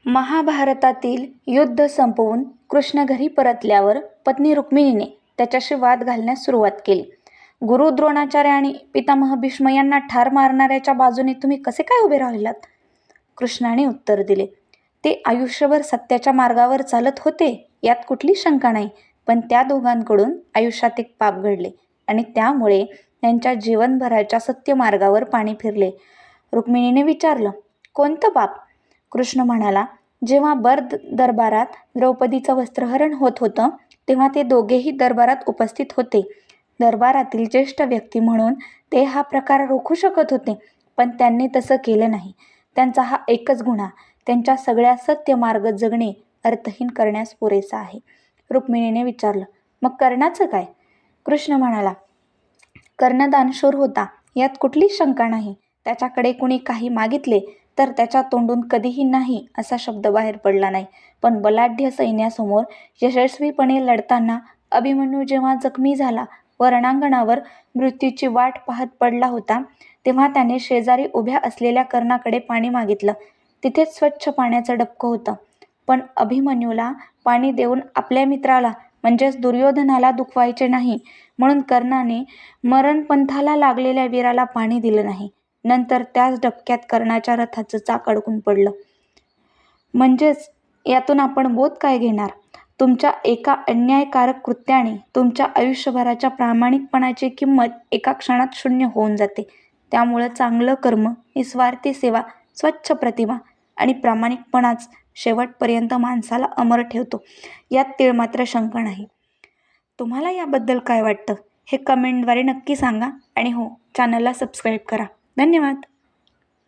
महाभारतातील युद्ध संपवून कृष्ण घरी परतल्यावर पत्नी रुक्मिणीने त्याच्याशी वाद घालण्यास सुरुवात केली. गुरु द्रोणाचार्य आणि पितामह भीष्म यांना ठार मारणाऱ्याच्या बाजूने तुम्ही कसे काय उभे राहिलात? कृष्णाने उत्तर दिले, ते आयुष्यभर सत्याच्या मार्गावर चालत होते, यात कुठली शंका नाही. पण त्या दोघांकडून आयुष्यात एक पाप घडले आणि त्यामुळे त्यांच्या जीवनभराच्या सत्य मार्गावर पाणी फिरले. रुक्मिणीने विचारलं, कोणतं पाप? कृष्ण म्हणाला, जेव्हा दरबारात द्रौपदीचं वस्त्रहरण होत होतं तेव्हा ते दोघेही दरबारात उपस्थित होते. दरबारातील ज्येष्ठ व्यक्ती म्हणून ते हा प्रकार रोखू शकत होते, पण त्यांनी तसं केलं नाही. त्यांचा हा एकच गुन्हा त्यांच्या सगळ्या सत्य मार्ग जगणे अर्थहीन करण्यास पुरेसा आहे. रुक्मिणीने विचारलं, मग कर्णाचं काय? कृष्ण म्हणाला, कर्ण दानशूर होता, यात कुठली शंका नाही. त्याच्याकडे कुणी काही मागितले तर त्याच्या तोंडून कधीही नाही असा शब्द बाहेर पडला नाही. पण बलाढ्य सैन्यासमोर यशस्वीपणे लढताना अभिमन्यू जेव्हा जखमी झाला व रणांगणावर मृत्यूची वाट पाहत पडला होता, तेव्हा त्याने शेजारी उभ्या असलेल्या कर्णाकडे पाणी मागितलं. तिथेच स्वच्छ पाण्याचं डबकं होतं. पण अभिमन्यूला पाणी देऊन आपल्या मित्राला म्हणजेच दुर्योधनाला दुखवायचे नाही म्हणून कर्णाने मरणपंथाला लागलेल्या वीराला पाणी दिलं नाही. नंतर त्याच डबक्यात कर्णाच्या रथाचं चाक अडकून पडलं. म्हणजेच यातून आपण बोध काय घेणार? तुमच्या एका अन्यायकारक कृत्याने तुमच्या आयुष्यभराच्या प्रामाणिकपणाची किंमत एका क्षणात शून्य होऊन जाते. त्यामुळं चांगलं कर्म, निस्वार्थी सेवा, स्वच्छ प्रतिमा आणि प्रामाणिकपणाच शेवटपर्यंत माणसाला अमर ठेवतो, यात तीळमात्र शंका नाही. तुम्हाला याबद्दल काय वाटतं हे कमेंटद्वारे नक्की सांगा आणि हो, चॅनलला सबस्क्राईब करा. धन्यवाद.